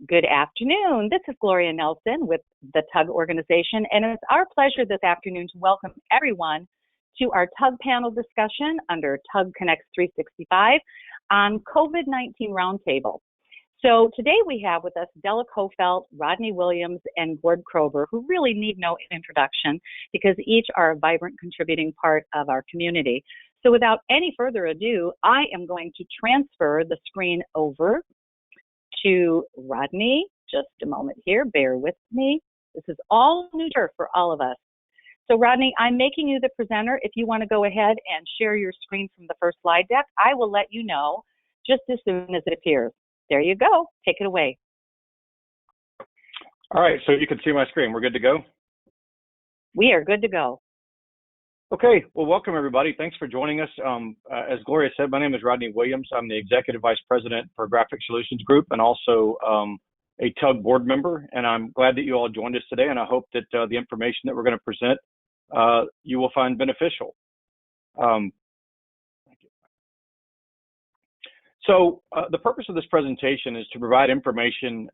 Good afternoon. This is Gloria Nelson with the TUG organization, and it's our pleasure this afternoon to welcome everyone to our TUG panel discussion under TUG Connects 365 on COVID-19 Roundtable. So today we have with us Della Kofelt, Rodney Williams, and Gord Krober, who really need no introduction because each are a vibrant contributing part of our community. So without any further ado, I am going to transfer the screen over to Rodney. Just a moment here, bear with me. This is all new turf for all of us. So Rodney, I'm making you the presenter. If you want to go ahead and share your screen from the first slide deck, I will let you know just as soon as it appears. There you go. Take it away. All right, so you can see my screen. We're good to go? We are good to go. Okay, well, welcome everybody. Thanks for joining us. As Gloria said, my name is Rodney Williams. I'm the Executive Vice President for Graphic Solutions Group and also a TUG board member. And I'm glad that you all joined us today. And I hope that the information that we're going to present, you will find beneficial. So the purpose of this presentation is to provide information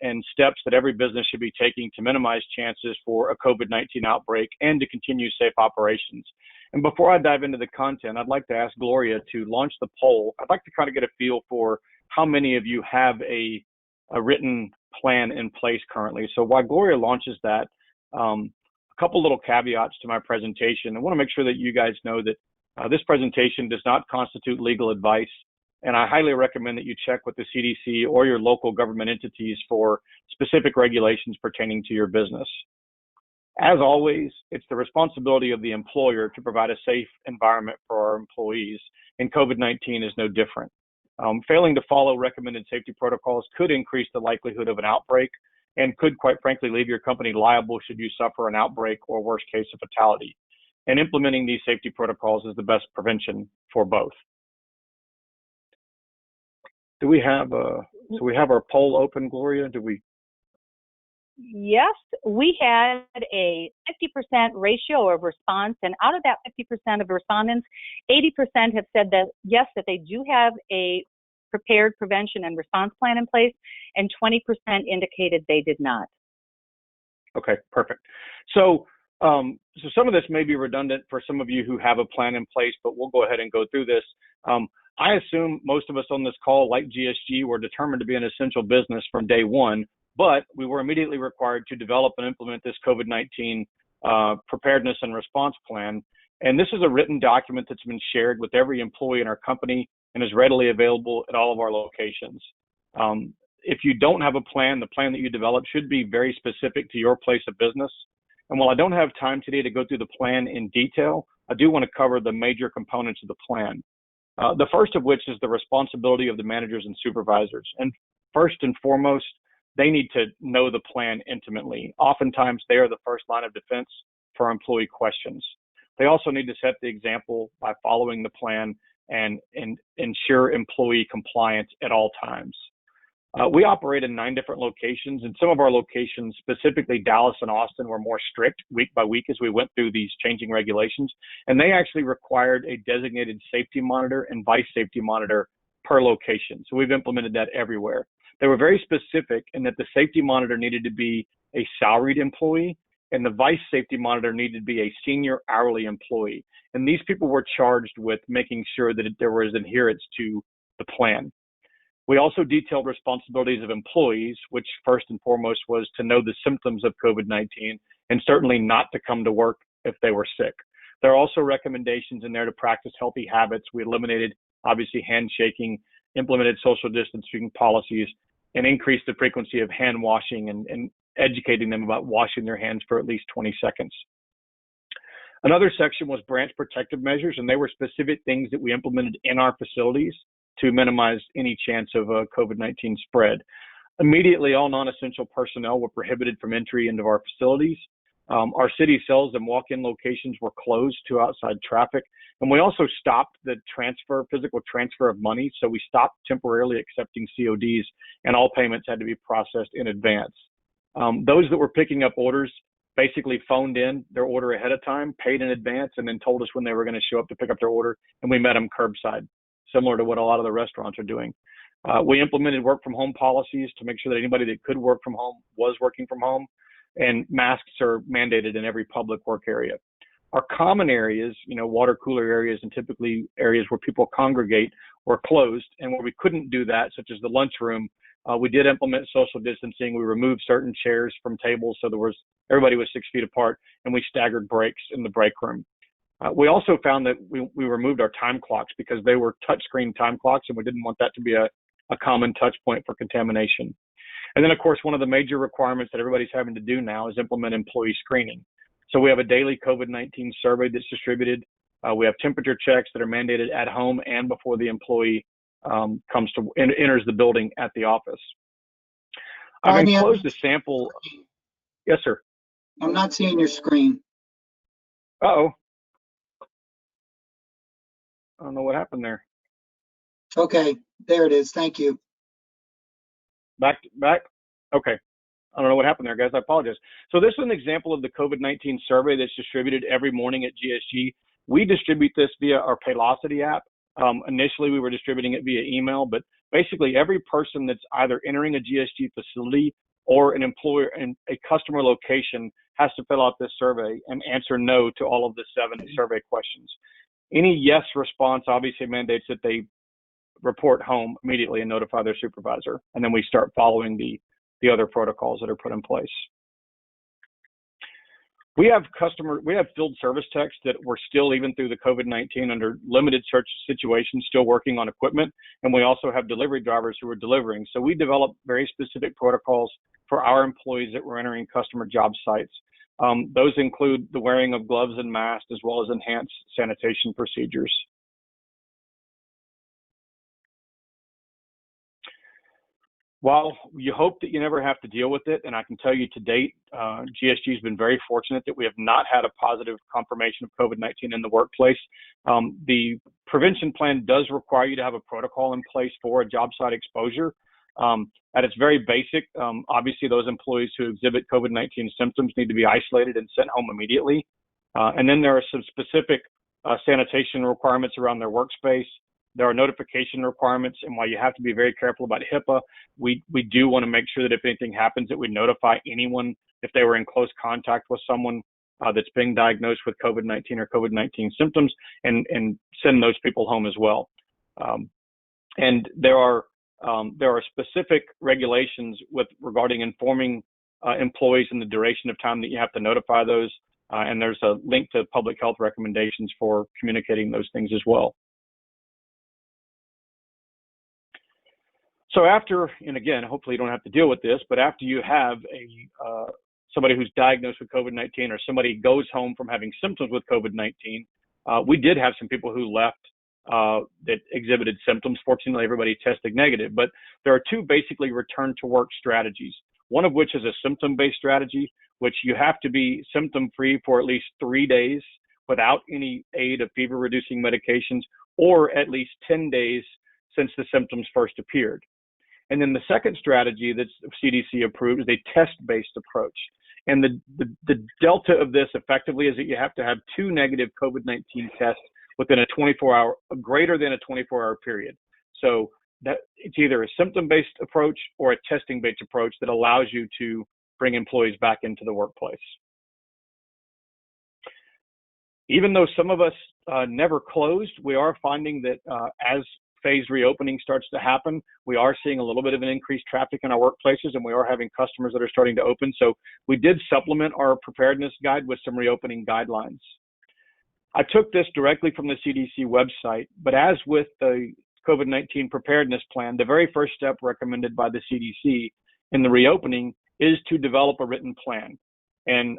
and steps that every business should be taking to minimize chances for a COVID-19 outbreak and to continue safe operations. And before I dive into the content, I'd like to ask Gloria to launch the poll. I'd like to kind of get a feel for how many of you have a written plan in place currently. So while Gloria launches that, a couple little caveats to my presentation. I want to make sure that you guys know that this presentation does not constitute legal advice. And I highly recommend that you check with the CDC or your local government entities for specific regulations pertaining to your business. As always, it's the responsibility of the employer to provide a safe environment for our employees, and COVID-19 is no different. Failing to follow recommended safety protocols could increase the likelihood of an outbreak and could, quite frankly, leave your company liable should you suffer an outbreak or, worst case, a fatality. And implementing these safety protocols is the best prevention for both. Do we have so we have our poll open, Gloria? Do we? Yes, we had a 50% ratio of response, and out of that 50% of respondents, 80% have said that yes, that they do have a prepared prevention and response plan in place, and 20% indicated they did not. Okay, perfect. So so some of this may be redundant for some of you who have a plan in place, but we'll go ahead and go through this. I assume most of us on this call, like GSG, were determined to be an essential business from day one, but we were immediately required to develop and implement this COVID-19 preparedness and response plan. And this is a written document that's been shared with every employee in our company and is readily available at all of our locations. If you don't have a plan, the plan that you develop should be very specific to your place of business. And while I don't have time today to go through the plan in detail, I do want to cover the major components of the plan. The first of which is the responsibility of the managers and supervisors. And first and foremost, they need to know the plan intimately. Oftentimes, they are the first line of defense for employee questions. They also need to set the example by following the plan and ensure employee compliance at all times. We operate in 9 different locations, and some of our locations, specifically Dallas and Austin, were more strict week by week as we went through these changing regulations. And they actually required a designated safety monitor and vice safety monitor per location. So we've implemented that everywhere. They were very specific in that the safety monitor needed to be a salaried employee and the vice safety monitor needed to be a senior hourly employee. And these people were charged with making sure that there was adherence to the plan. We also detailed responsibilities of employees, which first and foremost was to know the symptoms of COVID-19 and certainly not to come to work if they were sick. There are also recommendations in there to practice healthy habits. We eliminated, obviously, handshaking, implemented social distancing policies, and increased the frequency of hand washing and educating them about washing their hands for at least 20 seconds. Another section was branch protective measures, and they were specific things that we implemented in our facilities to minimize any chance of a COVID-19 spread. Immediately, all non-essential personnel were prohibited from entry into our facilities. Our city sales and walk-in locations were closed to outside traffic. And we also stopped the physical transfer of money. So we stopped temporarily accepting CODs and all payments had to be processed in advance. Those that were picking up orders basically phoned in their order ahead of time, paid in advance, and then told us when they were going to show up to pick up their order. And we met them curbside, similar to what a lot of the restaurants are doing. We implemented work from home policies to make sure that anybody that could work from home was working from home, and masks are mandated in every public work area. Our common areas, water cooler areas and typically areas where people congregate, were closed, and where we couldn't do that, such as the lunchroom, we did implement social distancing. We removed certain chairs from tables so everybody was 6 feet apart, and we staggered breaks in the break room. We also found that we removed our time clocks because they were touchscreen time clocks, and we didn't want that to be a common touch point for contamination. And then, of course, one of the major requirements that everybody's having to do now is implement employee screening. So we have a daily COVID-19 survey that's distributed. We have temperature checks that are mandated at home and before the employee enters the building at the office. I've enclosed a sample. Yes, sir. I'm not seeing your screen. Uh-oh. I don't know what happened there. Okay, there it is. Thank you. Back. Okay. I don't know what happened there, guys. I apologize. So this is an example of the COVID-19 survey that's distributed every morning at GSG. We distribute this via our Paylocity app. Initially, we were distributing it via email, but basically every person that's either entering a GSG facility or an employer in a customer location has to fill out this survey and answer no to all of the 7 survey questions. Any yes response obviously mandates that they report home immediately and notify their supervisor, and then we start following the other protocols that are put in place. We have field service techs that were still, even through the COVID-19, under limited search situations, still working on equipment, and we also have delivery drivers who are delivering. So we developed very specific protocols for our employees that were entering customer job sites. Those include the wearing of gloves and masks, as well as enhanced sanitation procedures. While you hope that you never have to deal with it, and I can tell you to date, GSG has been very fortunate that we have not had a positive confirmation of COVID-19 in the workplace. The prevention plan does require you to have a protocol in place for a job site exposure. At its very basic, obviously those employees who exhibit COVID-19 symptoms need to be isolated and sent home immediately. And then there are some specific sanitation requirements around their workspace. There are notification requirements, and while you have to be very careful about HIPAA, we do want to make sure that if anything happens, that we notify anyone if they were in close contact with someone that's being diagnosed with COVID-19 or COVID-19 symptoms, and send those people home as well. And there are specific regulations regarding informing employees and the duration of time that you have to notify those, and there's a link to public health recommendations for communicating those things as well. So after, and again, hopefully you don't have to deal with this, but after you have somebody who's diagnosed with COVID-19, or somebody goes home from having symptoms with COVID-19, we did have some people who left that exhibited symptoms. Fortunately, everybody tested negative, but there are 2 basically return to work strategies. One of which is a symptom-based strategy, which you have to be symptom-free for at least 3 days without any aid of fever-reducing medications, or at least 10 days since the symptoms first appeared. And then the second strategy that's CDC approved is a test-based approach. And the delta of this effectively is that you have to have 2 negative COVID-19 tests within a greater than a 24-hour period. So that it's either a symptom-based approach or a testing-based approach that allows you to bring employees back into the workplace. Even though some of us never closed, we are finding that as phased reopening starts to happen, we are seeing a little bit of an increased traffic in our workplaces, and we are having customers that are starting to open. So we did supplement our preparedness guide with some reopening guidelines. I took this directly from the CDC website, but as with the COVID-19 preparedness plan, the very first step recommended by the CDC in the reopening is to develop a written plan. And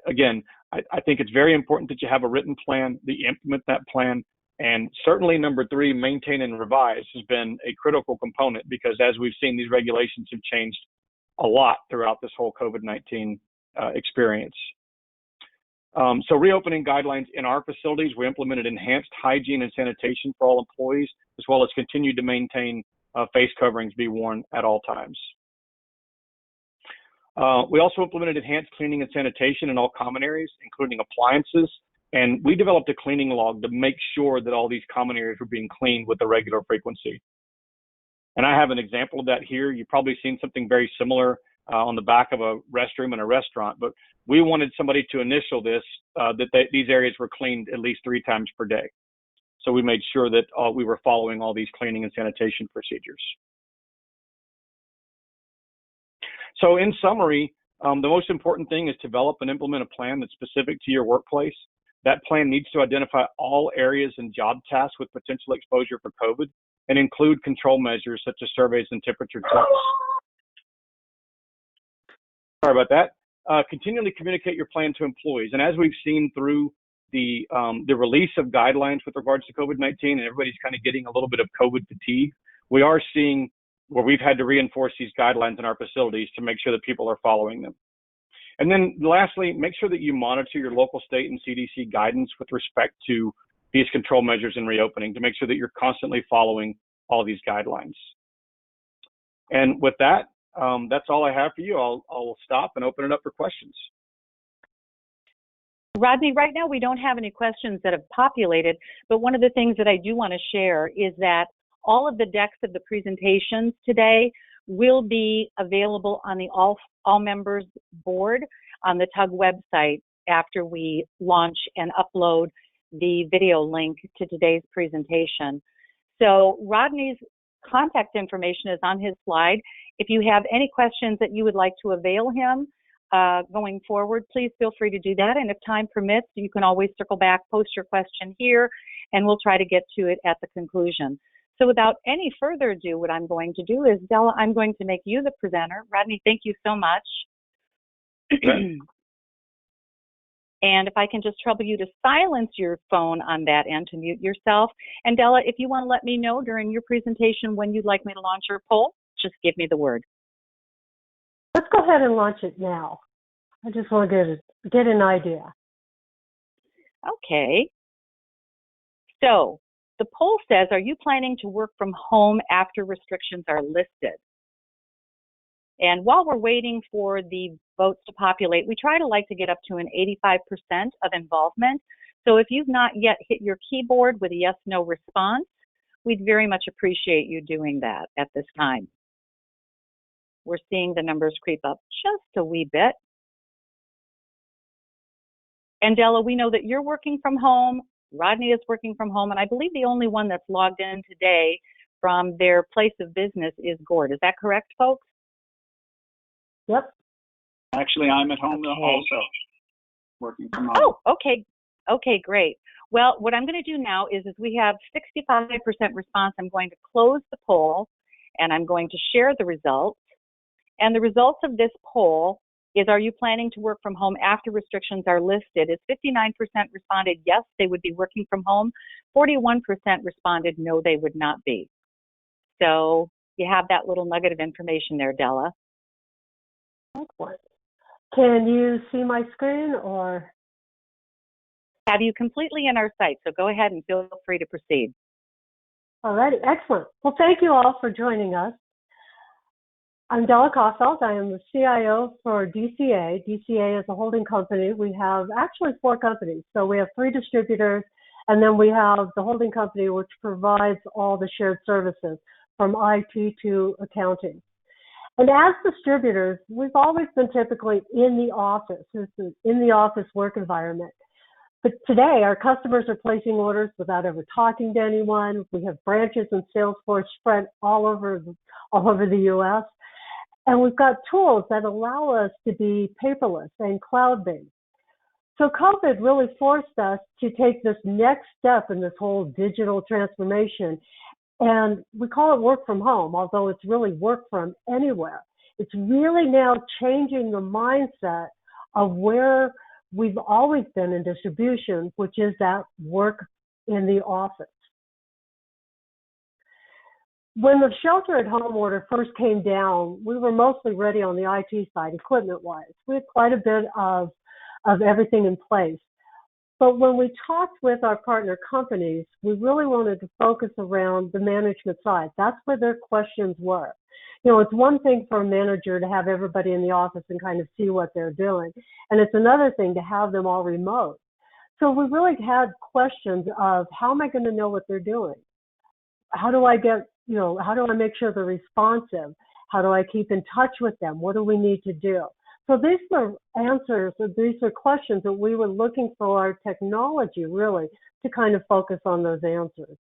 again, I think it's very important that you have a written plan, that you implement that plan. And certainly number 3, maintain and revise, has been a critical component, because as we've seen, these regulations have changed a lot throughout this whole COVID-19 experience. So reopening guidelines in our facilities, we implemented enhanced hygiene and sanitation for all employees, as well as continued to maintain face coverings be worn at all times. We also implemented enhanced cleaning and sanitation in all common areas, including appliances. And we developed a cleaning log to make sure that all these common areas were being cleaned with a regular frequency. And I have an example of that here. You've probably seen something very similar on the back of a restroom in a restaurant, but we wanted somebody to initial this, these areas were cleaned at least 3 times per day. So we made sure that we were following all these cleaning and sanitation procedures. So in summary, the most important thing is to develop and implement a plan that's specific to your workplace. That plan needs to identify all areas and job tasks with potential exposure for COVID and include control measures such as surveys and temperature checks. Sorry about that. Continually communicate your plan to employees. And as we've seen through the release of guidelines with regards to COVID-19, and everybody's kind of getting a little bit of COVID fatigue, we are seeing where we've had to reinforce these guidelines in our facilities to make sure that people are following them. And then lastly, make sure that you monitor your local, state, and CDC guidance with respect to these control measures in reopening to make sure that you're constantly following all these guidelines. And with that, that's all I have for you. I'll stop and open it up for questions. Rodney, right now we don't have any questions that have populated, but one of the things that I do want to share is that all of the decks of the presentations today will be available on the all members board on the TUG website after we launch and upload the video link to today's presentation. So Rodney's contact information is on his slide. If you have any questions that you would like to avail him going forward, please feel free to do that. And if time permits, you can always circle back, post your question here, and we'll try to get to it at the conclusion. So without any further ado, what I'm going to do is, Della, I'm going to make you the presenter. Rodney, thank you so much. Okay. And if I can just trouble you to silence your phone on that end to mute yourself. And Della, if you want to let me know during your presentation when you'd like me to launch your poll, just give me the word. Let's go ahead and launch it now. I just want to get an idea. Okay. So the poll says, are you planning to work from home after restrictions are lifted? And while we're waiting for the votes to populate, we try to like to get up to an 85% of involvement. So if you've not yet hit your keyboard with a yes/no response, we'd very much appreciate you doing that at this time. We're seeing the numbers creep up just a wee bit. And Della, we know that you're working from home, Rodney is working from home, and I believe the only one that's logged in today from their place of business is Gord. Is that correct, folks? Yep. Actually, I'm at home also, working from home. Oh, okay. Okay, great. Well, what I'm going to do now is we have 65% response. I'm going to close the poll, and I'm going to share the results. And the results of this poll is, are you planning to work from home after restrictions are lifted? Is 59% responded yes, they would be working from home. 41% responded no, they would not be. So you have that little nugget of information there, Della. Excellent. Can you see my screen or? Have you completely in our site, so go ahead and feel free to proceed. All righty, excellent. Well, thank you all for joining us. I'm Della Kosselt. I am the CIO for DCA. DCA is a holding company. We have actually 4 companies. So we have 3 distributors, and then we have the holding company, which provides all the shared services from IT to accounting. And as distributors, we've always been typically in the office, in the office work environment. But today, our customers are placing orders without ever talking to anyone. We have branches and Salesforce spread all over the U.S. And we've got tools that allow us to be paperless and cloud-based. So COVID really forced us to take this next step in this whole digital transformation. And we call it work from home, although it's really work from anywhere. It's really now changing the mindset of where we've always been in distribution, which is that work in the office. When the shelter-at-home order first came down, we were mostly ready on the IT side, equipment-wise. We had quite a bit of everything in place. But when we talked with our partner companies, we really wanted to focus around the management side. That's where their questions were. You know, it's one thing for a manager to have everybody in the office and kind of see what they're doing. And it's another thing to have them all remote. So we really had questions of, how am I going to know what they're doing? How do I get how do I make sure they're responsive? How do I keep in touch with them? What do we need to do? So these are answers, these are questions that we were looking for our technology really to kind of focus on those answers.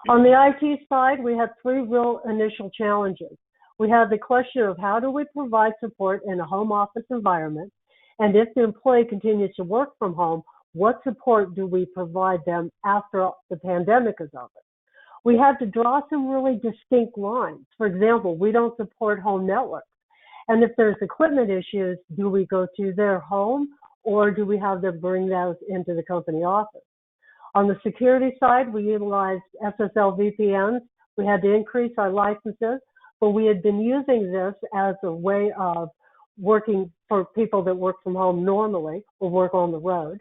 On the IT side, we had three real initial challenges. We had the question of how do we provide support in a home office environment? And if the employee continues to work from home, what support do we provide them after the pandemic is over? We had to draw some really distinct lines. For example, we don't support home networks. And if there's equipment issues, do we go to their home or do we have them bring those into the company office? On the security side, we utilized SSL VPNs. We had to increase our licenses, but we had been using this as a way of working for people that work from home normally or work on the road.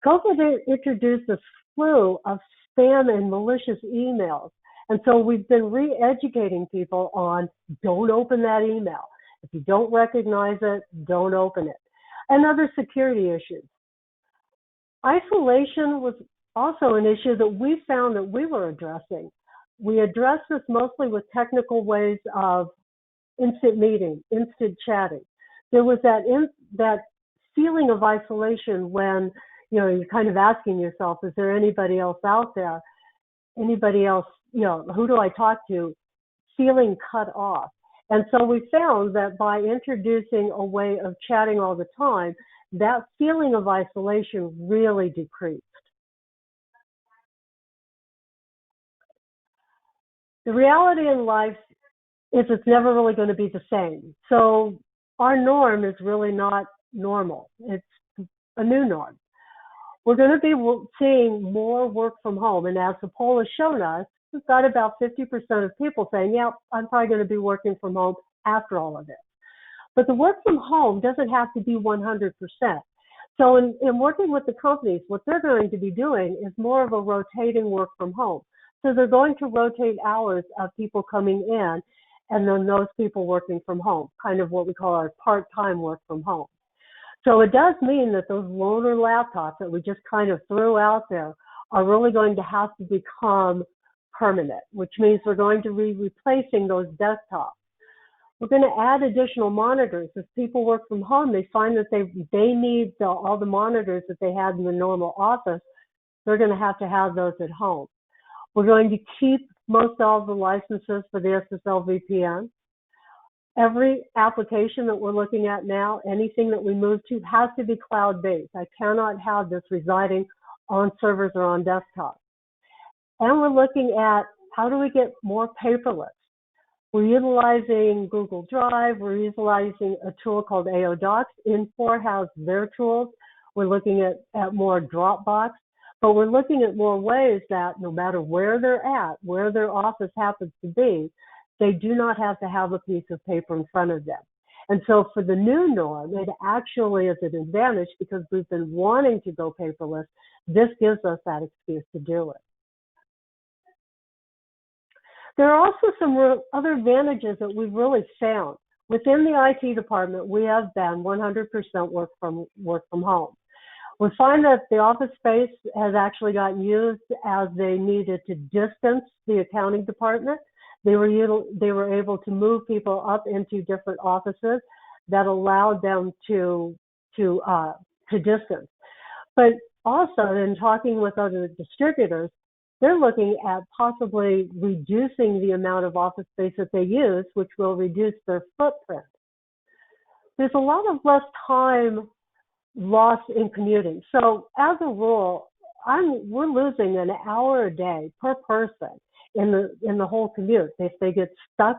COVID introduced a slew of spam and malicious emails. And so we've been re-educating people on don't open that email. If you don't recognize it, don't open it. And other security issues. Isolation was also an issue that we found that we were addressing. We addressed this mostly with technical ways of instant meeting, instant chatting. There was that feeling of isolation when you're kind of asking yourself, is there anybody else out there? Anybody else, who do I talk to? Feeling cut off. And so we found that by introducing a way of chatting all the time, that feeling of isolation really decreased. The reality in life is it's never really going to be the same. So our norm is really not normal. It's a new norm. We're going to be seeing more work from home. And as the poll has shown us, we've got about 50% of people saying, yeah, I'm probably going to be working from home after all of this. But the work from home doesn't have to be 100%. So in working with the companies, what they're going to be doing is more of a rotating work from home. So they're going to rotate hours of people coming in and then those people working from home, kind of what we call our part-time work from home. So it does mean that those loaner laptops that we just kind of threw out there are really going to have to become permanent, which means we're going to be replacing those desktops. We're going to add additional monitors. As people work from home, they find that they need all the monitors that they had in the normal office. They're going to have those at home. We're going to keep most all the licenses for the SSL VPN. Every application that we're looking at now, anything that we move to has to be cloud-based. I cannot have this residing on servers or on desktops. And we're looking at how do we get more paperless. We're utilizing Google Drive. We're utilizing a tool called AO Docs. Infor has their tools. We're looking at more Dropbox. But we're looking at more ways that no matter where they're at, where their office happens to be, they do not have to have a piece of paper in front of them. And so for the new norm, it actually is an advantage because we've been wanting to go paperless. This gives us that excuse to do it. There are also some other advantages that we've really found. Within the IT department, we have been 100% work from home. We find that the office space has actually gotten used as they needed to distance the accounting department. They were able to move people up into different offices that allowed them to distance. But also in talking with other distributors, they're looking at possibly reducing the amount of office space that they use, which will reduce their footprint. There's a lot of less time lost in commuting. So as a rule, we're losing an hour a day per person in the whole commute. If they get stuck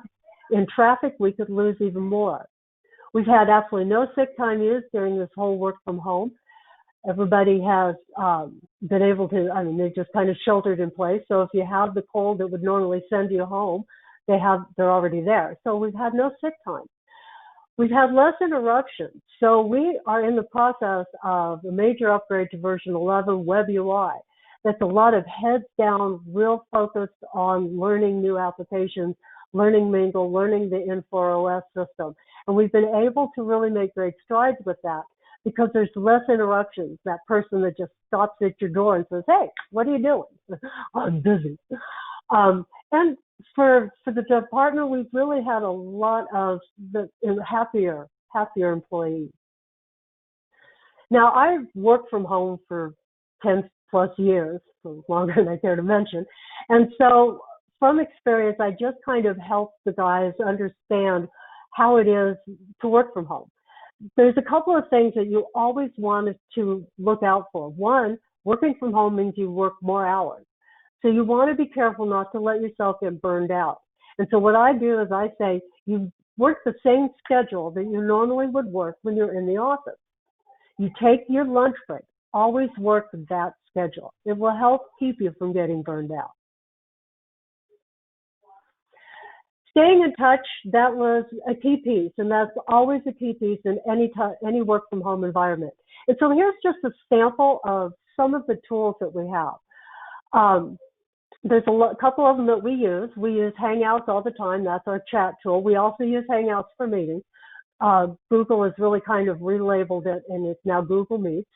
in traffic, we could lose even more. We've had absolutely no sick time used during this whole work from home. Everybody has been able to, they've just kind of sheltered in place. So if you have the cold that would normally send you home, they're already there. So we've had no sick time. We've had less interruptions. So we are in the process of a major upgrade to version 11 Web UI. That's a lot of heads down, real focused on learning new applications, learning Mingle, learning the Infor OS system. And we've been able to really make great strides with that. because there's less interruptions. That person that just stops at your door and says, "Hey, what are you doing?" I'm busy. And for the department, we've really had a lot of the happier employees. Now, I've worked from home for 10 plus years, so longer than I care to mention. And so from experience, I just kind of help the guys understand how it is to work from home. There's a couple of things that you always want to look out for. One, working from home means you work more hours. So you want to be careful not to let yourself get burned out. And so what I do is I say, you work the same schedule that you normally would work when you're in the office. You take your lunch break. Always work that schedule. It will help keep you from getting burned out. Staying in touch, that was a key piece, and that's always a key piece in any work from home environment. And so here's just a sample of some of the tools that we have. There's a couple of them that we use. We use Hangouts all the time. That's our chat tool. We also use Hangouts for meetings. Google has really kind of relabeled it, and it's now Google Meets.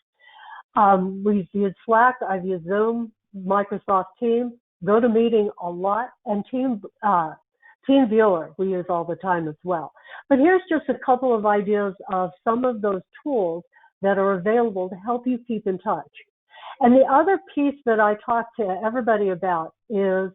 We've used Slack. I've used Zoom, Microsoft Teams, GoToMeeting a lot, and TeamViewer we use all the time as well. But here's just a couple of ideas of some of those tools that are available to help you keep in touch. And the other piece that I talk to everybody about is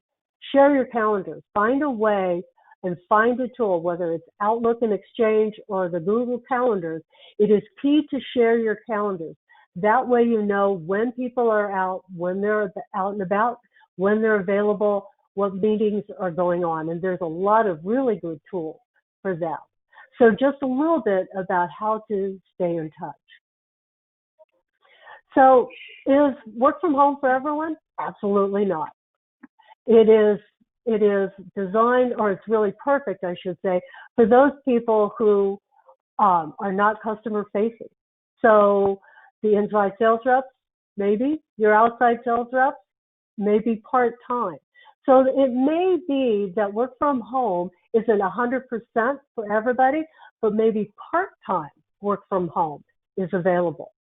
share your calendars. Find a way and find a tool, whether it's Outlook and Exchange or the Google Calendars. It is key to share your calendars. That way you know when people are out, when they're out and about, when they're available, what meetings are going on. And there's a lot of really good tools for that. So just a little bit about how to stay in touch. So is work from home for everyone? Absolutely not. It is designed, or it's really perfect, I should say, for those people who are not customer facing. So the inside sales reps, maybe your outside sales reps, maybe part-time. So it may be that work from home isn't 100% for everybody, but maybe part-time work from home is available.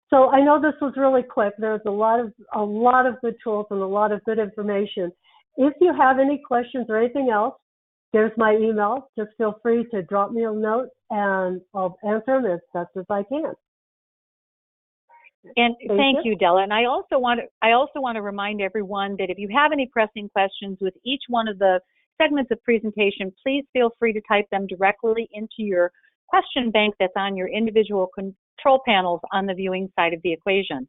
So I know this was really quick. There's a lot of good tools and a lot of good information. If you have any questions or anything else, there's my email. Just feel free to drop me a note and I'll answer them as best as I can. And thank you, Della. And I also want to remind everyone that if you have any pressing questions with each one of the segments of presentation, please feel free to type them directly into your question bank that's on your individual control panels on the viewing side of the equation.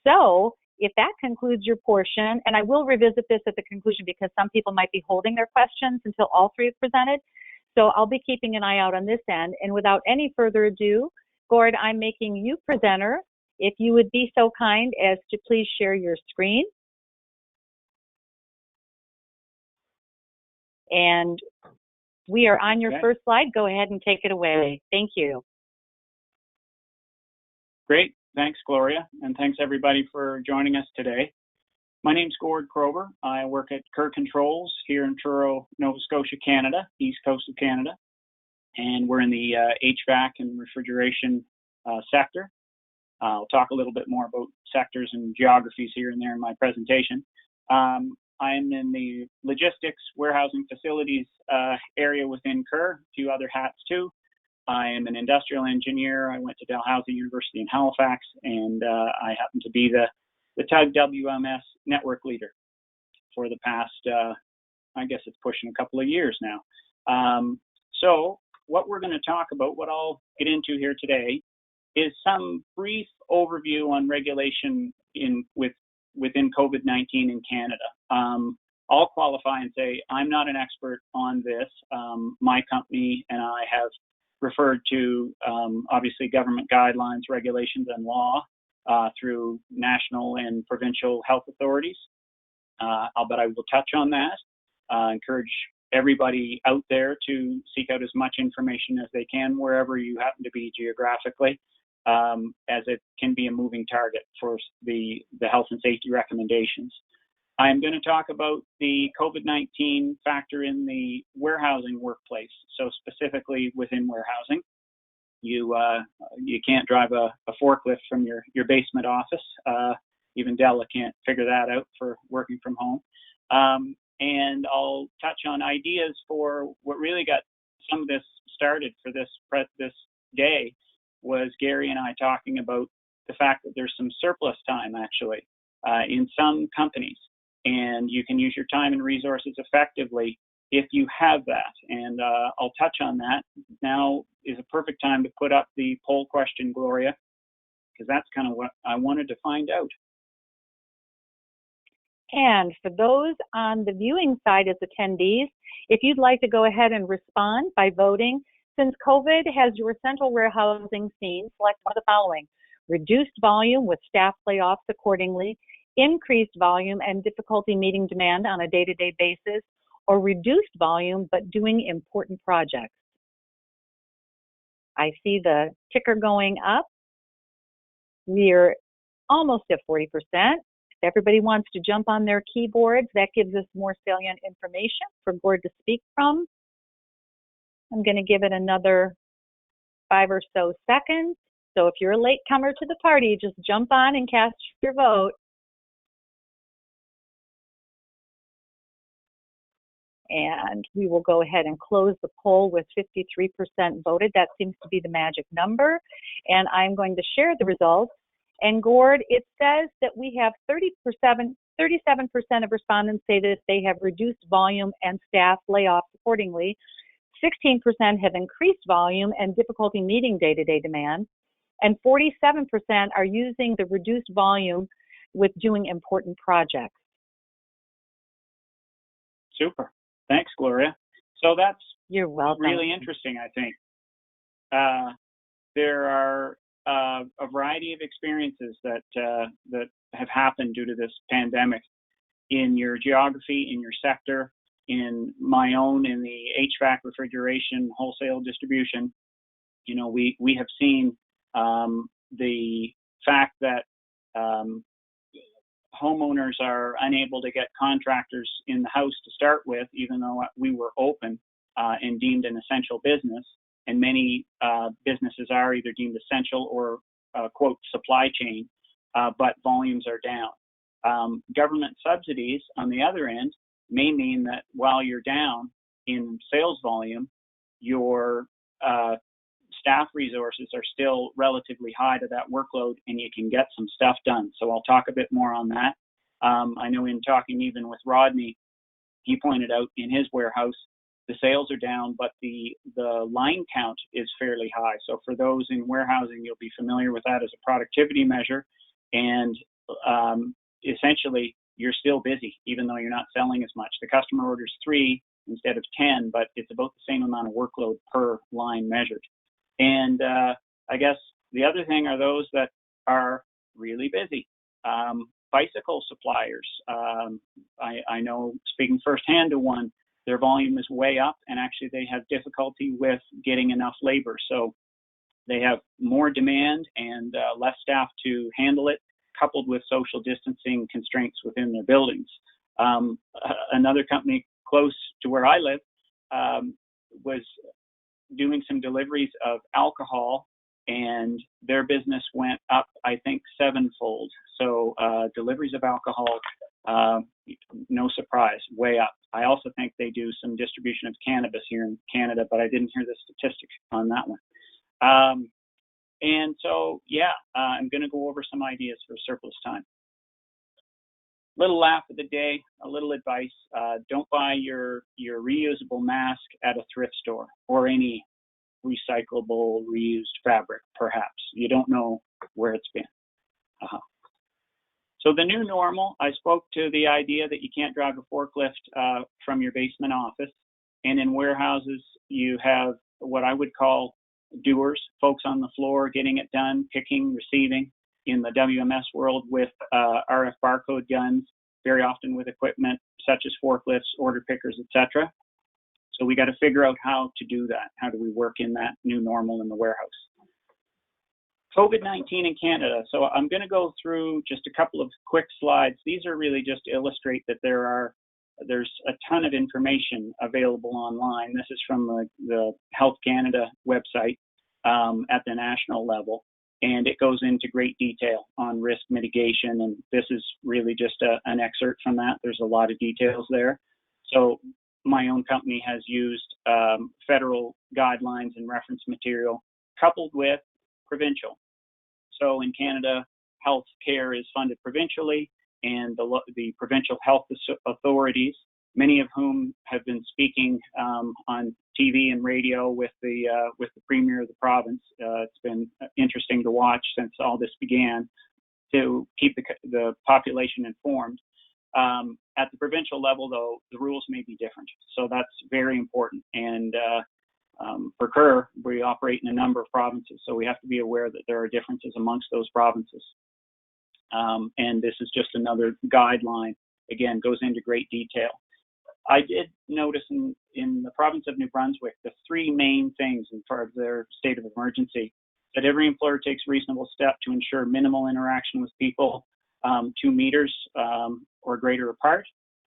So if that concludes your portion, and I will revisit this at the conclusion because some people might be holding their questions until all three have presented. So I'll be keeping an eye out on this end. And without any further ado, Gord, I'm making you presenter. If you would be so kind as to please share your screen. And we are on your first slide. Go ahead and take it away. Thank you. Great. Thanks, Gloria. And thanks, everybody, for joining us today. My name's Gord Krober. I work at Kerr Controls here in Truro, Nova Scotia, Canada, east coast of Canada. And we're in the HVAC and refrigeration sector. I'll talk a little bit more about sectors and geographies here and there in my presentation. I'm in the logistics, warehousing, facilities area within Kerr, a few other hats too. I am an industrial engineer. I went to Dalhousie University in Halifax, and I happen to be the TUG WMS network leader for the past, I guess it's pushing a couple of years now. So what we're going to talk about, what I'll get into here today, is some brief overview on regulation within COVID-19 in Canada. I'll qualify and say I'm not an expert on this. My company and I have referred to obviously government guidelines, regulations, and law through national and provincial health authorities. But I will touch on that. Encourage everybody out there to seek out as much information as they can wherever you happen to be geographically, as it can be a moving target for the health and safety recommendations. I'm going to talk about the COVID-19 factor in the warehousing workplace, so specifically within warehousing. you can't drive a forklift from your basement office. Even Della can't figure that out for working from home. And I'll touch on ideas for what really got some of this started for this day was Gary and I talking about the fact that there's some surplus time actually in some companies, and you can use your time and resources effectively if you have that. And I'll touch on that. Now is a perfect time to put up the poll question, Gloria, because that's kind of what I wanted to find out. And for those on the viewing side as attendees, if you'd like to go ahead and respond by voting, since COVID has your central warehousing scene, select one of the following: reduced volume with staff layoffs accordingly, increased volume and difficulty meeting demand on a day-to-day basis, or reduced volume but doing important projects. I see the ticker going up. We're almost at 40%. If everybody wants to jump on their keyboards, that gives us more salient information for Gord to speak from. I'm going to give it another 5 or so seconds. So if you're a latecomer to the party, just jump on and cast your vote. And we will go ahead and close the poll with 53% voted. That seems to be the magic number. And I'm going to share the results. And Gord, it says that we have 37% of respondents say that they have reduced volume and staff layoffs accordingly. 16% have increased volume and difficulty meeting day-to-day demand. And 47% are using the reduced volume with doing important projects. Super. Thanks, Gloria. So that's You're welcome. Really interesting, I think. There are a variety of experiences that have happened due to this pandemic in your geography, in your sector, in my own, in the HVAC, refrigeration, wholesale distribution. You know, we have seen the fact that homeowners are unable to get contractors in the house to start with, even though we were open and deemed an essential business. And many businesses are either deemed essential or, quote, supply chain, but volumes are down. Government subsidies, on the other end, may mean that while you're down in sales volume, your staff resources are still relatively high to that workload, and you can get some stuff done. So I'll talk a bit more on that. I know in talking even with Rodney, he pointed out in his warehouse, the sales are down, but the line count is fairly high. So for those in warehousing, you'll be familiar with that as a productivity measure. And essentially, you're still busy, even though you're not selling as much. The customer orders 3 instead of 10, but it's about the same amount of workload per line measured. And I guess the other thing are those that are really busy. Bicycle suppliers. I know, speaking firsthand to one, their volume is way up, and actually they have difficulty with getting enough labor. So they have more demand and less staff to handle it, coupled with social distancing constraints within their buildings. Another company close to where I live was doing some deliveries of alcohol, and their business went up, I think, 7-fold. So deliveries of alcohol, no surprise, way up. I also think they do some distribution of cannabis here in Canada, but I didn't hear the statistics on that one. And so, yeah, I'm going to go over some ideas for surplus time. Little laugh of the day, a little advice. Don't buy your reusable mask at a thrift store or any recyclable, reused fabric, perhaps. You don't know where it's been. So the new normal, I spoke to the idea that you can't drive a forklift from your basement office. And in warehouses, you have what I would call doers, folks on the floor getting it done, picking, receiving. In the WMS world with RF barcode guns, very often with equipment such as forklifts, order pickers, etc. So we got to figure out how to do that. How do we work in that new normal in the warehouse? COVID-19 in Canada. So I'm going to go through just a couple of quick slides. These are really just to illustrate that there's a ton of information available online. This is from the Health Canada website. at the national level, and it goes into great detail on risk mitigation. And this is really just an excerpt from that. There's a lot of details there. So my own company has used federal guidelines and reference material coupled with provincial. So in Canada, health care is funded provincially, and the provincial health authorities, many of whom have been speaking on TV and radio with the premier of the province. It's been interesting to watch since all this began to keep the population informed. At the provincial level, though, the rules may be different, so that's very important. And for Kerr, we operate in a number of provinces, so we have to be aware that there are differences amongst those provinces. And this is just another guideline. Again, goes into great detail. I did notice in the province of New Brunswick, the three main things in part of their state of emergency, that every employer takes reasonable step to ensure minimal interaction with people 2 meters or greater apart,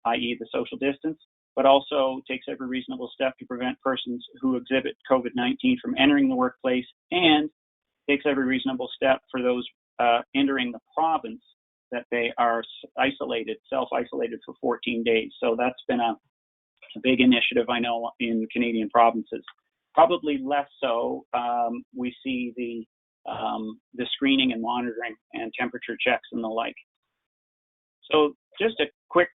i.e. the social distance, but also takes every reasonable step to prevent persons who exhibit COVID-19 from entering the workplace, and takes every reasonable step for those entering the province that they are self-isolated for 14 days. So that's been a big initiative, I know, in Canadian provinces. Probably less so, we see the screening and monitoring and temperature checks and the like. So just a quick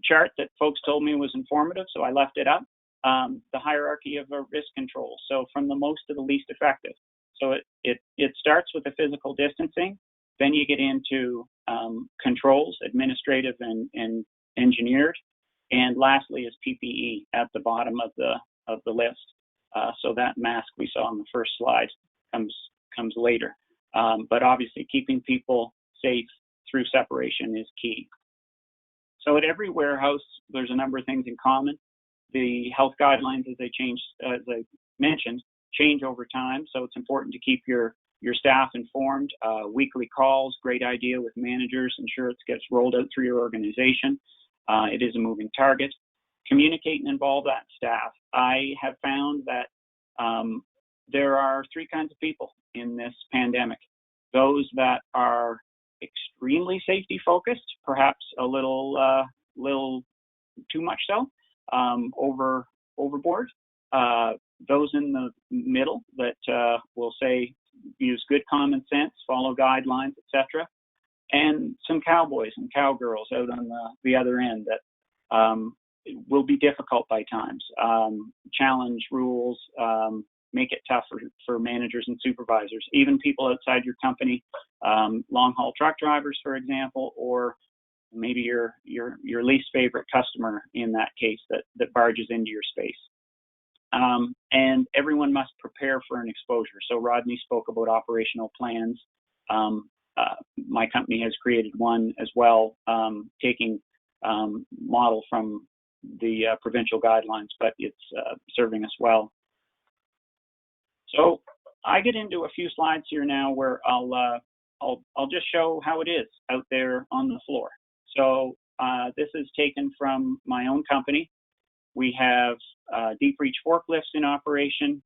chart that folks told me was informative, so I left it up. The hierarchy of risk control. So from the most to the least effective. So it starts with the physical distancing, then you get into controls, administrative and engineered, and lastly is PPE at the bottom of the list. So that mask we saw on the first slide comes later. But obviously keeping people safe through separation is key. So at every warehouse, there's a number of things in common. The health guidelines, as I mentioned, change over time. So it's important to keep your staff informed. Weekly calls, great idea with managers, ensure it gets rolled out through your organization. It is a moving target. Communicate and involve that staff. I have found that there are three kinds of people in this pandemic. Those that are extremely safety focused, perhaps a little too much so, overboard. Those in the middle that will say use good common sense, follow guidelines, etc. And some cowboys and cowgirls out on the other end that will be difficult by times, challenge rules, make it tough for managers and supervisors, even people outside your company, long-haul truck drivers, for example, or maybe your least favorite customer in that case that barges into your space. And everyone must prepare for an exposure. So Rodney spoke about operational plans. My company has created one as well, taking model from the provincial guidelines, but it's serving us well. So I get into a few slides here now where I'll just show how it is out there on the floor. So this is taken from my own company. We have deep reach forklifts in operation,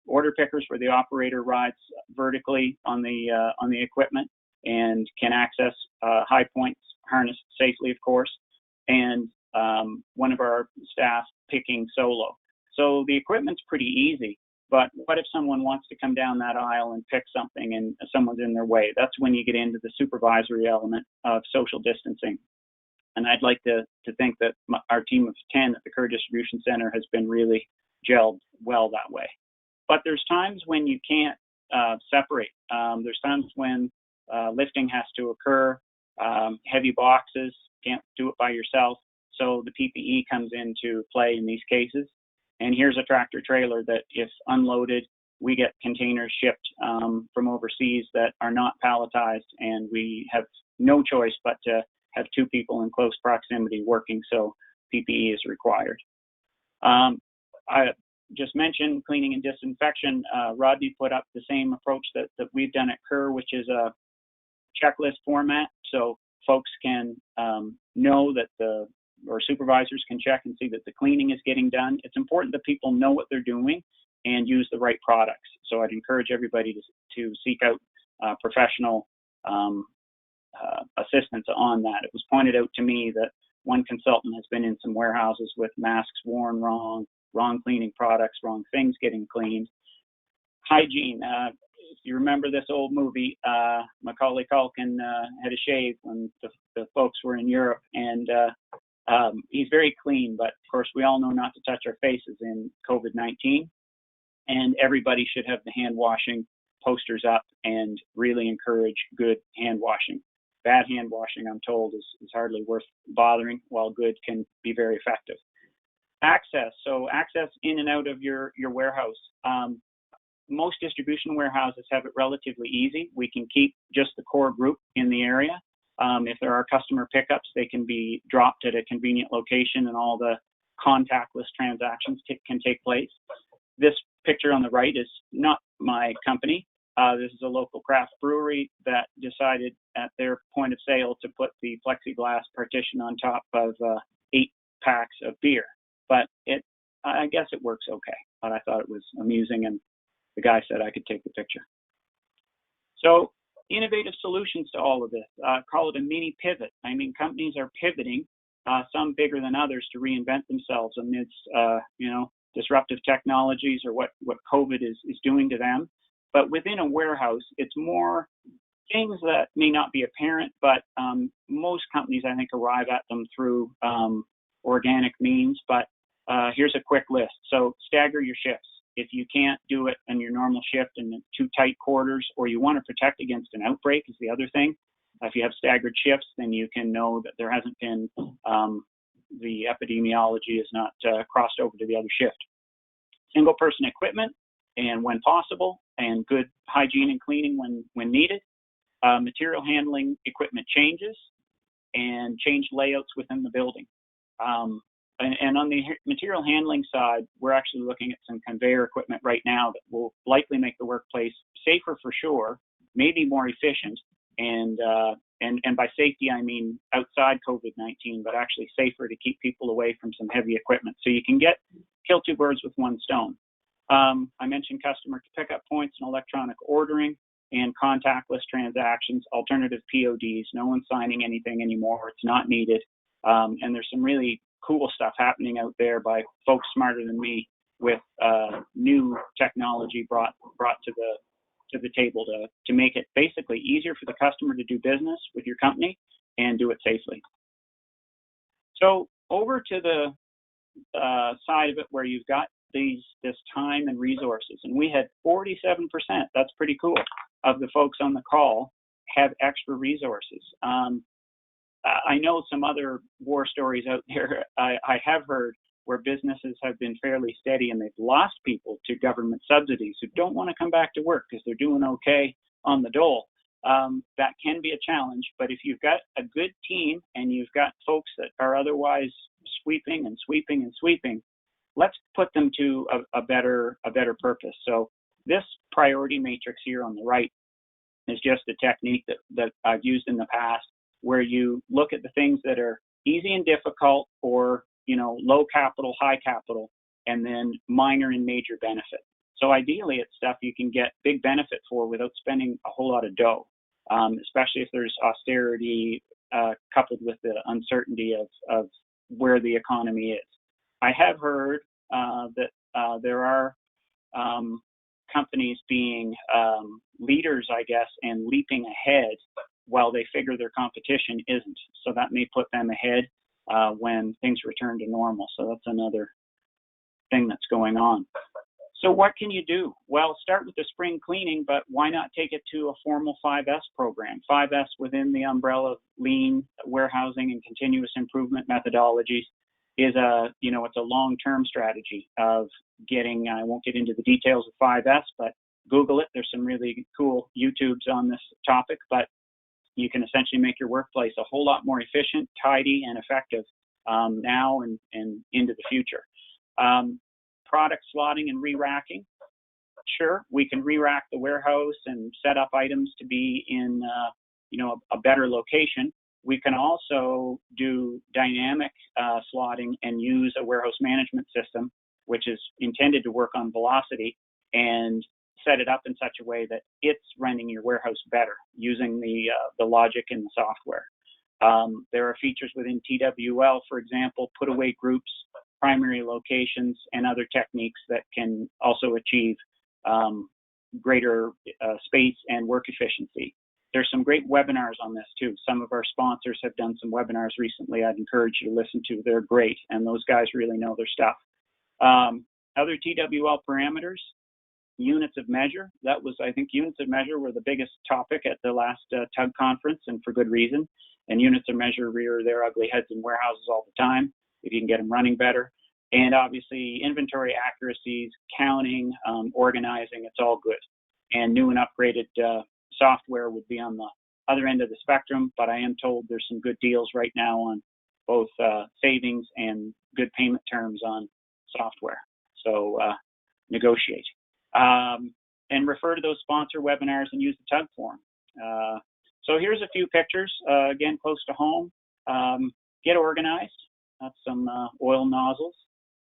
order pickers where the operator rides vertically on the equipment and can access high points harnessed safely, of course, and one of our staff picking solo. So the equipment's pretty easy, but what if someone wants to come down that aisle and pick something and someone's in their way? That's when you get into the supervisory element of social distancing. And I'd like to think that our team of 10 at the Kerr Distribution Center has been really gelled well that way. But there's times when you can't separate. There's times when lifting has to occur, heavy boxes, can't do it by yourself. So the PPE comes into play in these cases. And here's a tractor trailer that if unloaded, we get containers shipped from overseas that are not palletized, and we have no choice but to have two people in close proximity working, so PPE is required. I just mentioned cleaning and disinfection. Rodney put up the same approach that we've done at Kerr, which is a checklist format, so folks can know that or supervisors can check and see that the cleaning is getting done. It's important that people know what they're doing and use the right products. So I'd encourage everybody to seek out professional assistance on that. It was pointed out to me that one consultant has been in some warehouses with masks worn wrong cleaning products, wrong things getting cleaned. Hygiene. If you remember this old movie, Macaulay Culkin had a shave when the folks were in Europe, and he's very clean, but of course we all know not to touch our faces in COVID-19, and everybody should have the hand washing posters up and really encourage good hand washing. Bad hand washing, I'm told, is hardly worth bothering, while good can be very effective. Access. So access in and out of your warehouse. Most distribution warehouses have it relatively easy. We can keep just the core group in the area. If there are customer pickups, they can be dropped at a convenient location and all the contactless transactions can take place. This picture on the right is not my company. This is a local craft brewery that decided at their point of sale to put the plexiglass partition on top of 8 packs of beer. But I guess it works okay. But I thought it was amusing, and the guy said I could take the picture. So innovative solutions to all of this. Call it a mini pivot. I mean, companies are pivoting, some bigger than others, to reinvent themselves amidst, disruptive technologies or what COVID is doing to them. But within a warehouse, it's more things that may not be apparent, but most companies, I think, arrive at them through organic means. But here's a quick list. So stagger your shifts. If you can't do it in your normal shift in too tight quarters, or you want to protect against an outbreak is the other thing. If you have staggered shifts, then you can know that there hasn't been, the epidemiology is not crossed over to the other shift. Single person equipment, and when possible, and good hygiene and cleaning when needed. Material handling equipment changes, and change layouts within the building. And on the material handling side, we're actually looking at some conveyor equipment right now that will likely make the workplace safer for sure, maybe more efficient, and by safety I mean outside COVID-19, but actually safer to keep people away from some heavy equipment. So you can kill 2 birds with 1 stone. I mentioned customer pickup points and electronic ordering and contactless transactions, alternative PODs. No one's signing anything anymore. It's not needed. And there's some really cool stuff happening out there by folks smarter than me with new technology brought to the table to make it basically easier for the customer to do business with your company and do it safely. So over to the side of it where you've got this time and resources, and we had 47%, that's pretty cool, of the folks on the call have extra resources. I know some other war stories out there. I have heard where businesses have been fairly steady and they've lost people to government subsidies who don't want to come back to work because they're doing okay on the dole. That can be a challenge, but if you've got a good team and you've got folks that are otherwise sweeping, let's put them to a better purpose. So this priority matrix here on the right is just a technique that I've used in the past, where you look at the things that are easy and difficult, or low capital, high capital, and then minor and major benefit. So ideally, it's stuff you can get big benefit for without spending a whole lot of dough, especially if there's austerity coupled with the uncertainty of where the economy is. I have heard that there are companies being leaders, I guess, and leaping ahead while they figure their competition isn't. So that may put them ahead when things return to normal. So that's another thing that's going on. So what can you do? Well, start with the spring cleaning, but why not take it to a formal 5S program? 5S within the umbrella of lean warehousing and continuous improvement methodologies is it's a long-term strategy of getting, I won't get into the details of 5S, but Google it. There's some really cool YouTubes on this topic, but you can essentially make your workplace a whole lot more efficient, tidy, and effective now and into the future. Product slotting and re-racking. Sure, we can re-rack the warehouse and set up items to be in a better location. We can also do dynamic slotting and use a warehouse management system which is intended to work on velocity, and set it up in such a way that it's running your warehouse better using the logic in the software. There are features within TWL, for example, put away groups, primary locations, and other techniques that can also achieve greater space and work efficiency. There's some great webinars on this too. Some of our sponsors have done some webinars recently. I'd encourage you to listen to. They're great, and those guys really know their stuff. Other TWL parameters, units of measure. That was, I think, units of measure were the biggest topic at the last TUG conference, and for good reason. And units of measure rear their ugly heads in warehouses all the time if you can get them running better. And obviously, inventory accuracies, counting, organizing, it's all good. And new and upgraded software would be on the other end of the spectrum, but I am told there's some good deals right now on both savings and good payment terms on software. So negotiate. And refer to those sponsor webinars and use the TUG forum. So here's a few pictures, again, close to home. Get organized. That's some oil nozzles.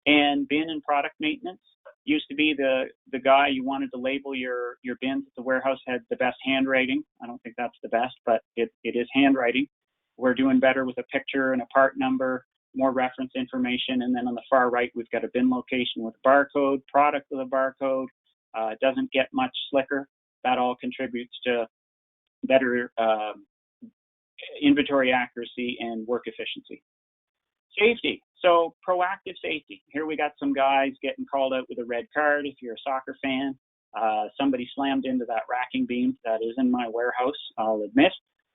And bin and product maintenance. Used to be the guy you wanted to label your bins at the warehouse had the best handwriting. I don't think that's the best, but it is handwriting. We're doing better with a picture and a part number, more reference information. And then on the far right, we've got a bin location with a barcode, product with a barcode. It doesn't get much slicker. That all contributes to better inventory accuracy and work efficiency. Safety. So proactive safety. Here we got some guys getting called out with a red card. If you're a soccer fan, somebody slammed into that racking beam. That is in my warehouse, I'll admit.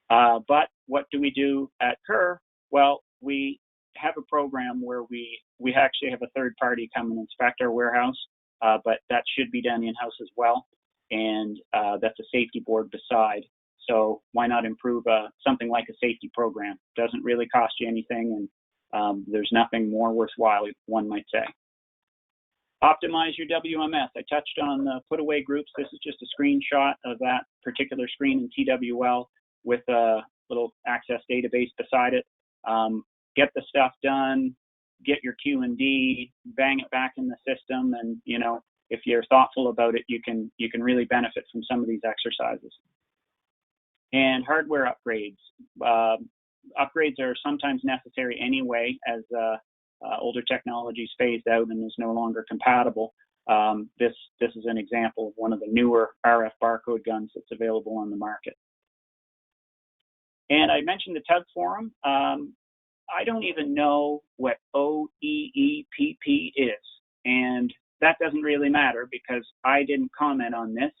But what do we do at Kerr? Well, we have a program where we actually have a third party come and inspect our warehouse, but that should be done in-house as well. And that's a safety board beside. So why not improve something like a safety program? Doesn't really cost you anything, and there's nothing more worthwhile, one might say. Optimize your WMS. I touched on the put away groups. This is just a screenshot of that particular screen in TWL with a little access database beside it. Get the stuff done, get your Q&D, bang it back in the system, and if you're thoughtful about it, you can really benefit from some of these exercises. And hardware upgrades. Upgrades are sometimes necessary anyway as older technology is phased out and is no longer compatible. This is an example of one of the newer RF barcode guns that's available on the market. And I mentioned the TUG forum. I don't even know what OEEPP is, and that doesn't really matter because I didn't comment on this.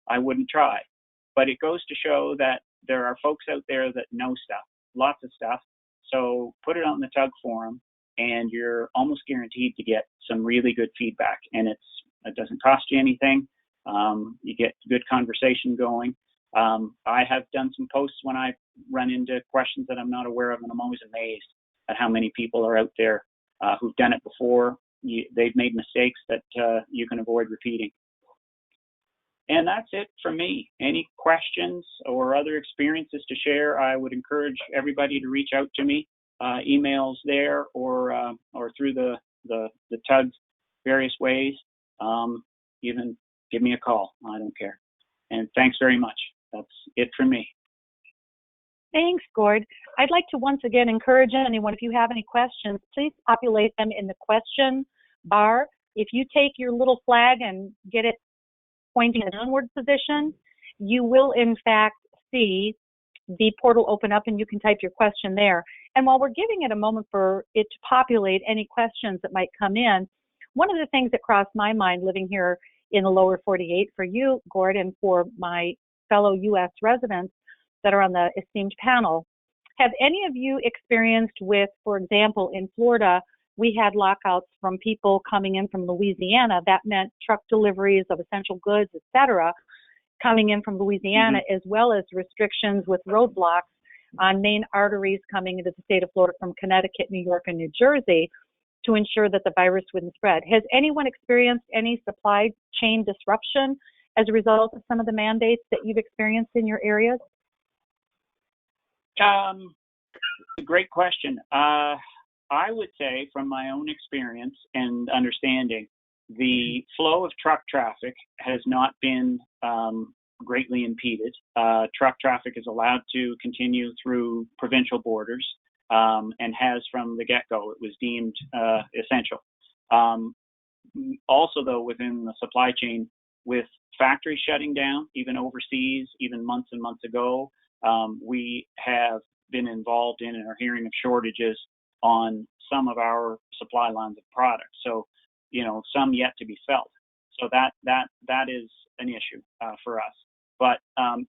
I wouldn't try. But it goes to show that there are folks out there that know stuff. Lots of stuff. So put it on the TUG forum and you're almost guaranteed to get some really good feedback. And it doesn't cost you anything. You get good conversation going. I have done some posts when I run into questions that I'm not aware of, and I'm always amazed at how many people are out there who've done it before. They've made mistakes that you can avoid repeating. And that's it from me. Any questions or other experiences to share, I would encourage everybody to reach out to me. Emails there or through the TUG various ways. Even give me a call. I don't care. And thanks very much. That's it from me. Thanks, Gord. I'd like to once again encourage anyone, if you have any questions, please populate them in the question bar. If you take your little flag and get it pointing in an downward position, you will in fact see the portal open up and you can type your question there. And while we're giving it a moment for it to populate any questions that might come in, one of the things that crossed my mind living here in the lower 48 for you, Gord, and for my fellow U.S. residents that are on the esteemed panel, have any of you experienced with, for example, in Florida, we had lockouts from people coming in from Louisiana. That meant truck deliveries of essential goods, et cetera, coming in from Louisiana, as well as restrictions with roadblocks on main arteries coming into the state of Florida from Connecticut, New York, and New Jersey to ensure that the virus wouldn't spread. Has anyone experienced any supply chain disruption as a result of some of the mandates that you've experienced in your areas? Great question. I would say, from my own experience and understanding, the flow of truck traffic has not been greatly impeded. Truck traffic is allowed to continue through provincial borders and has from the get-go. It was deemed essential. Also, though, within the supply chain, with factories shutting down, even overseas, even months and months ago, we have been involved in and are hearing of shortages on some of our supply lines of products. So, some yet to be felt. So that is an issue for us. But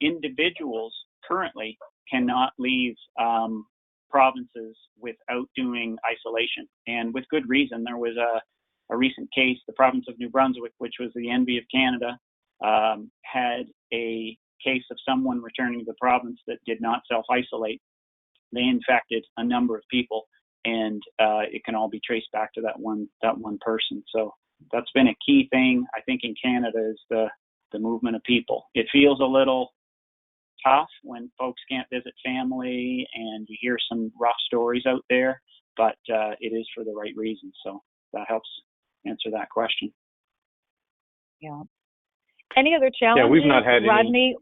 individuals currently cannot leave provinces without doing isolation, and with good reason. There was a recent case, the province of New Brunswick, which was the envy of Canada, had a case of someone returning to the province that did not self-isolate. They infected a number of people, and it can all be traced back to that one person. So that's been a key thing, I think, in Canada, is the movement of people. It feels a little tough when folks can't visit family, and you hear some rough stories out there, but it is for the right reason. So that helps answer that question. Yeah. Any other challenges, Yeah, we've not had Rodney?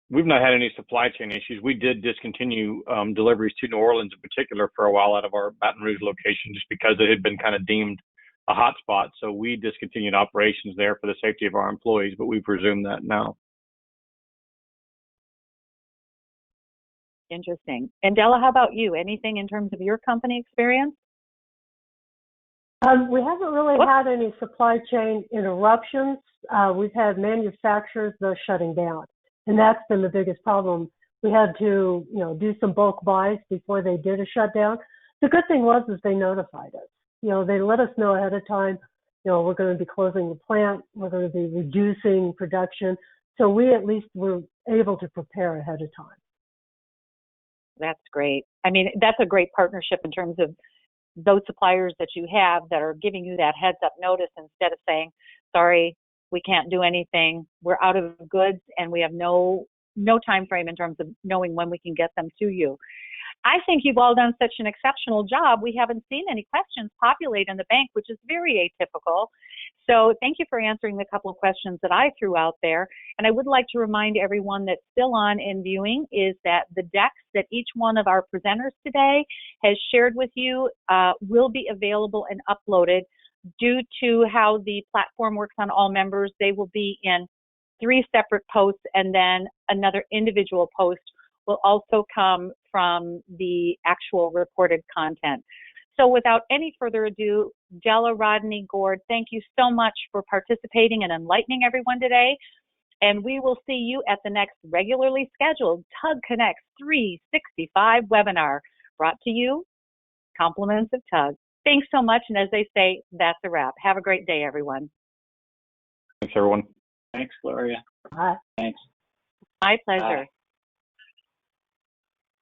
We've not had any supply chain issues. We did discontinue deliveries to New Orleans in particular for a while out of our Baton Rouge location, just because it had been kind of deemed a hot spot. So we discontinued operations there for the safety of our employees, but we've resumed that now. Interesting. And Della, how about you? Anything in terms of your company experience? We haven't really had any supply chain interruptions. We've had manufacturers that are shutting down, and that's been the biggest problem. We had to, do some bulk buys before they did a shutdown. The good thing was they notified us. They let us know ahead of time, we're going to be closing the plant, we're going to be reducing production. So we at least were able to prepare ahead of time. That's great. I mean, that's a great partnership in terms of those suppliers that you have that are giving you that heads up notice instead of saying, sorry, we can't do anything, we're out of goods, and we have no time frame in terms of knowing when we can get them to you. I think you've all done such an exceptional job. We haven't seen any questions populate in the bank, which is very atypical. So thank you for answering the couple of questions that I threw out there. And I would like to remind everyone that's still on and viewing is that the decks that each one of our presenters today has shared with you will be available and uploaded. Due to how the platform works on all members, they will be in 3 separate posts, and then another individual post will also come from the actual recorded content. So without any further ado, Della, Rodney, Gord, thank you so much for participating and enlightening everyone today. And we will see you at the next regularly scheduled TUG Connects 365 webinar, brought to you, compliments of TUG. Thanks so much. And as they say, that's a wrap. Have a great day, everyone. Thanks, everyone. Thanks, Gloria. Bye. Thanks. My pleasure. Bye.